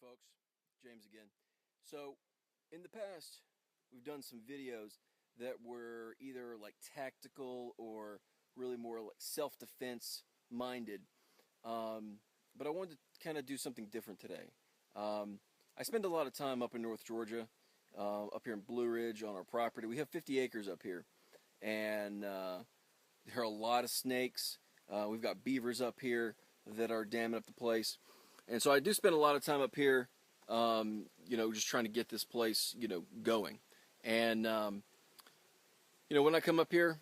folks, James again. So, in the past, we've done some videos that were either like tactical or really more like self-defense minded. But I wanted to kind of do something different today. I spend a lot of time up in North Georgia, up here in Blue Ridge on our property. We have 50 acres up here, and there are a lot of snakes. We've got beavers up here that are damming up the place. And so I do spend a lot of time up here, just trying to get this place, going. And, when I come up here,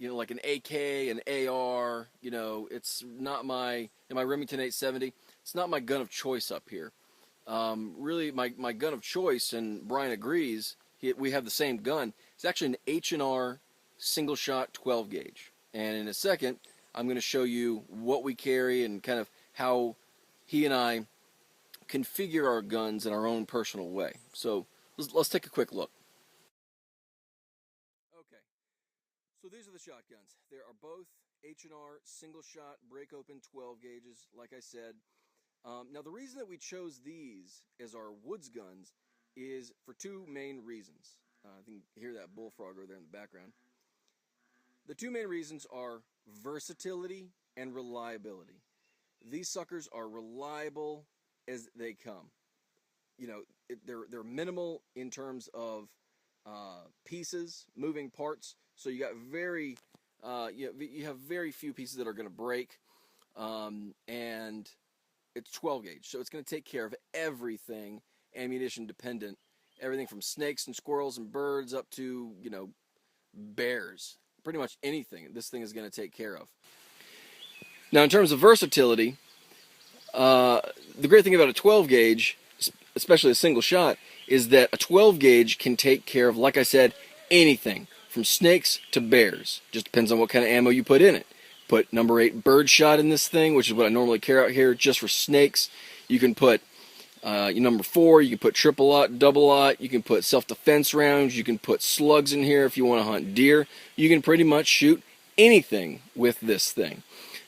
like an AK, an AR, it's not my Remington 870, it's not my gun of choice up here. Really, my gun of choice, and Brian agrees, we have the same gun, it's actually an H&R single shot 12 gauge. And in a second, I'm going to show you what we carry and kind of how he and I configure our guns in our own personal way. So let's take a quick look. Okay, so these are the shotguns. They are both H&R single shot break open 12 gauges, like I said. Now the reason that we chose these as our woods guns is for two main reasons. I think you hear that bullfrog over there in the background. The two main reasons are versatility and reliability. These suckers are reliable as they come. They're minimal in terms of pieces, moving parts. So you got you have very few pieces that are going to break, and it's 12 gauge, so it's going to take care of everything ammunition dependent. Everything from snakes and squirrels and birds up to bears. Pretty much anything this thing is going to take care of. Now, in terms of versatility, the great thing about a 12 gauge, especially a single shot, is that a 12 gauge can take care of, like I said, anything from snakes to bears. Just depends on what kind of ammo you put in it. Put number 8 bird shot in this thing, which is what I normally carry out here just for snakes. You can put number 4, you can put triple aught, double aught, you can put self-defense rounds, you can put slugs in here if you want to hunt deer. You can pretty much shoot anything with this thing.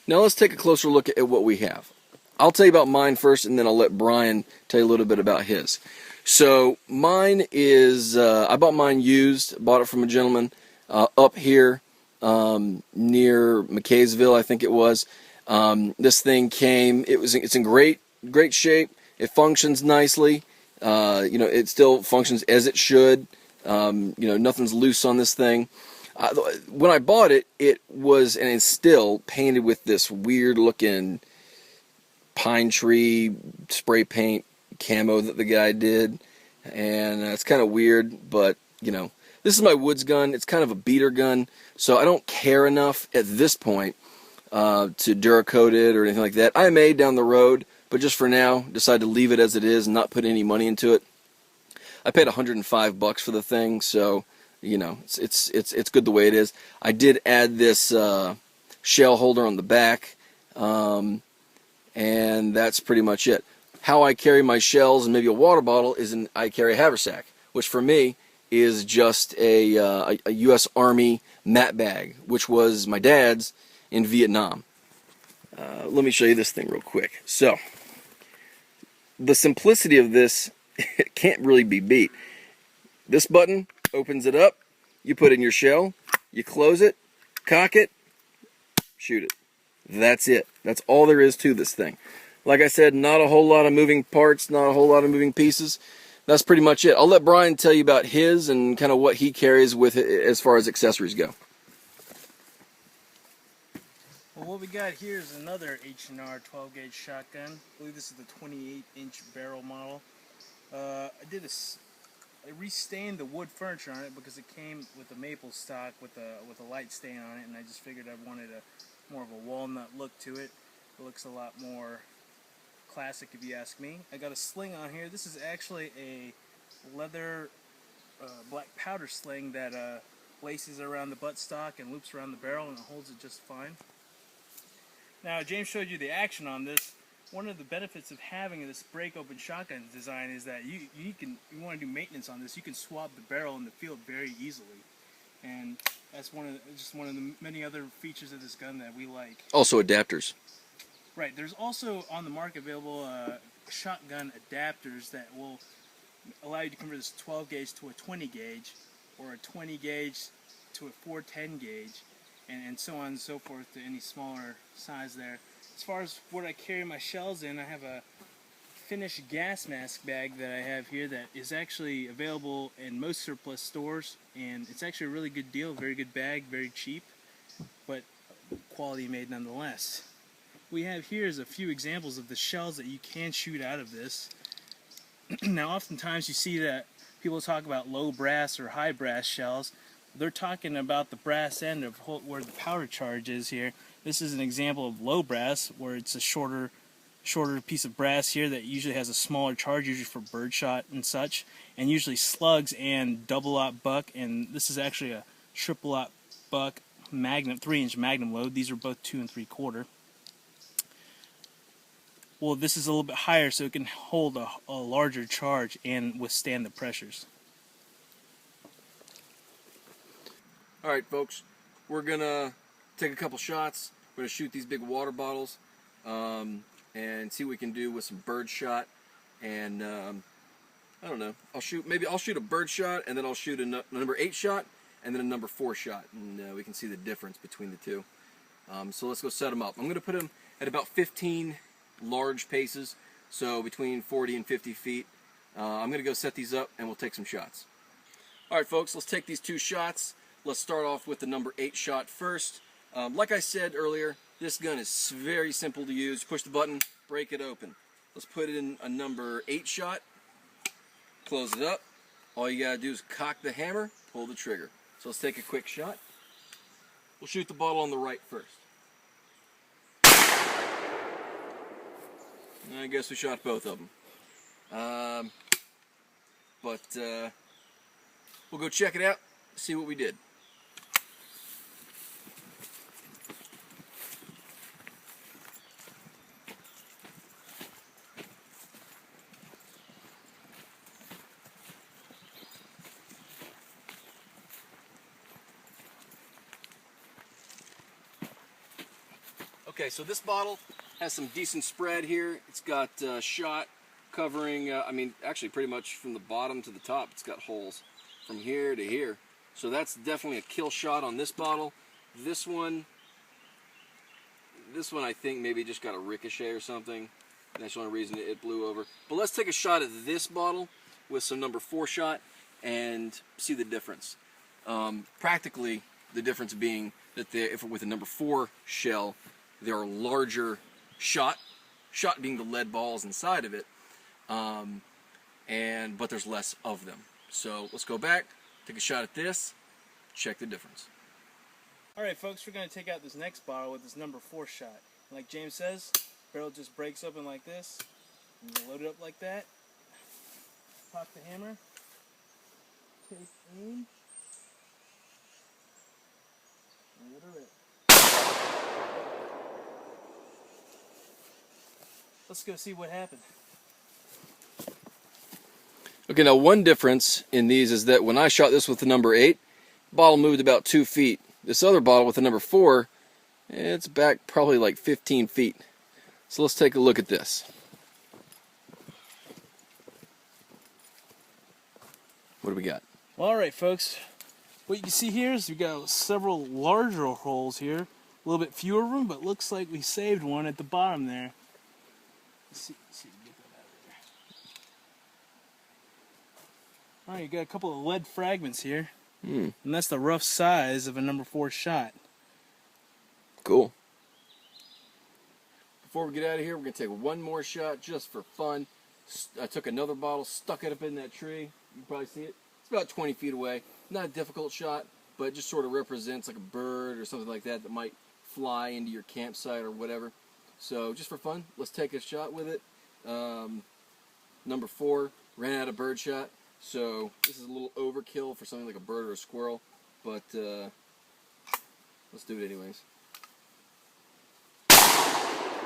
Now let's take a closer look at what we have. I'll tell you about mine first, and then I'll let Brian tell you a little bit about his. So mine is, I bought mine used, bought it from a gentleman up here near McKaysville, I think it was. This thing came, it's in great shape. It functions nicely. It still functions as it should. Nothing's loose on this thing. When I bought it, it was, and it's still, painted with this weird-looking pine tree spray paint camo that the guy did. And it's kind of weird, but, this is my woods gun. It's kind of a beater gun, so I don't care enough at this point to Duracoat it or anything like that. I may down the road, but just for now, decide to leave it as it is and not put any money into it. I paid $105 for the thing, so it's good the way it is. I did add this shell holder on the back, and that's pretty much it. How I carry my shells and maybe a water bottle is I carry a haversack, which for me is just a U.S. Army mat bag, which was my dad's in Vietnam. Let me show you this thing real quick. So, the simplicity of this can't really be beat. This button opens it up, you put in your shell, you close it, cock it, shoot it. That's it. That's all there is to this thing. Like I said, not a whole lot of moving parts, not a whole lot of moving pieces. That's pretty much it. I'll let Brian tell you about his and kind of what he carries with it as far as accessories go. Well, what we got here is another H&R 12 gauge shotgun. I believe this is the 28-inch barrel model. I restained the wood furniture on it because it came with a maple stock with a light stain on it, and I just figured I wanted more of a walnut look to it. It looks a lot more classic, if you ask me. I got a sling on here. This is actually a leather black powder sling that laces around the buttstock and loops around the barrel, and it holds it just fine. Now, James showed you the action on this. One of the benefits of having this break-open shotgun design is that you want to do maintenance on this, you can swap the barrel in the field very easily, and that's just one of the many other features of this gun that we like. Also adapters. Right. There's also on the market available shotgun adapters that will allow you to convert this 12 gauge to a 20 gauge, or a 20 gauge to a 410 gauge, and so on and so forth to any smaller size there. As far as what I carry my shells in, I have a finished gas mask bag that I have here that is actually available in most surplus stores, and it's actually a really good deal, very good bag, very cheap, but quality made nonetheless. We have here is a few examples of the shells that you can shoot out of this. Now oftentimes you see that people talk about low brass or high brass shells. They're talking about the brass end of where the powder charge is here. This is an example of low brass, where it's a shorter piece of brass here that usually has a smaller charge, usually for birdshot and such, and usually slugs and double-aught buck, and this is actually a triple-aught buck magnum, 3-inch magnum load. These are both 2 3/4. Well, this is a little bit higher, so it can hold a larger charge and withstand the pressures. All right, folks, we're gonna take a couple shots. We're gonna shoot these big water bottles and see what we can do with some bird shot. And I don't know. I'll shoot a bird shot, and then I'll shoot a number 8 shot, and then a number 4 shot, and we can see the difference between the two. So let's go set them up. I'm gonna put them at about 15 large paces, so between 40 and 50 feet. I'm gonna go set these up, and we'll take some shots. All right, folks, let's take these 2 shots. Let's start off with the number 8 shot first. Like I said earlier, this gun is very simple to use. Push the button, break it open. Let's put it in a number 8 shot, close it up. All you gotta do is cock the hammer, pull the trigger. So let's take a quick shot. We'll shoot the bottle on the right first. I guess we shot both of them. We'll go check it out, see what we did. Okay, so this bottle has some decent spread here. It's got shot covering, actually pretty much from the bottom to the top. It's got holes from here to here. So that's definitely a kill shot on this bottle. This one I think maybe just got a ricochet or something. That's the only reason it blew over. But let's take a shot at this bottle with some number 4 shot and see the difference. Practically, the difference being that if with a number 4 shell, there are larger shot being the lead balls inside of it, but there's less of them. So let's go back, take a shot at this, check the difference. Alright folks, we're going to take out this next bottle with this number 4 shot. Like James says, barrel just breaks open like this, and you load it up like that, cock the hammer, take aim, and let her rip. Let's go see what happened. Okay, now one difference in these is that when I shot this with the number 8, the bottle moved about 2 feet. This other bottle with the number 4, it's back probably like 15 feet. So let's take a look at this. What do we got? Well, alright folks, what you can see here is we've got several larger holes here. A little bit fewer of them, but looks like we saved one at the bottom there. Let's see if we can get that out of there. Alright, you got a couple of lead fragments here. And that's the rough size of a number 4 shot. Cool. Before we get out of here, we're going to take one more shot just for fun. I took another bottle, stuck it up in that tree. You can probably see it. It's about 20 feet away. Not a difficult shot, but it just sort of represents like a bird or something like that that might fly into your campsite or whatever. So just for fun, let's take a shot with it. Number 4, ran out of bird shot. So this is a little overkill for something like a bird or a squirrel, but let's do it anyways.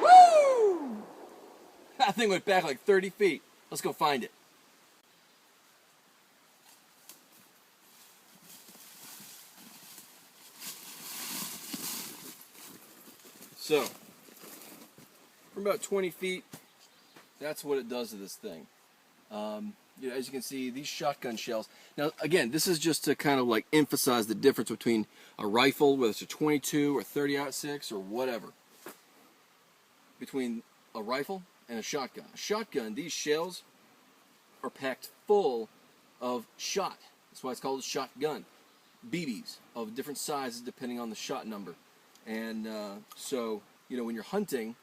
Woo! That thing went back like 30 feet. Let's go find it. So, from about 20 feet, that's what it does to this thing. You know, as you can see, these shotgun shells. Now, again, this is just to kind of like emphasize the difference between a rifle, whether it's a 22 or 30-06 or whatever, between a rifle and a shotgun. A shotgun, these shells are packed full of shot. That's why it's called a shotgun. BBs of different sizes depending on the shot number. And so, you know, when you're hunting,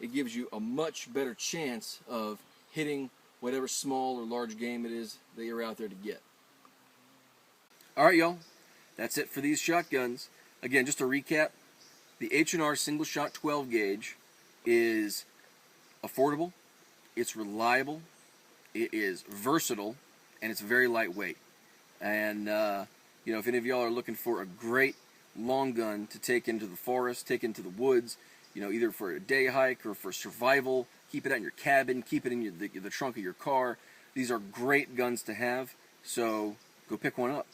it gives you a much better chance of hitting whatever small or large game it is that you're out there to get. Alright, y'all. That's it for these shotguns. Again, just to recap, the H&R single shot 12 gauge is affordable, it's reliable, it is versatile, and it's very lightweight. And, you know, if any of y'all are looking for a great long gun to take into the forest, take into the woods, you know, either for a day hike or for survival, keep it out in your cabin, keep it in the trunk of your car. These are great guns to have, so go pick one up.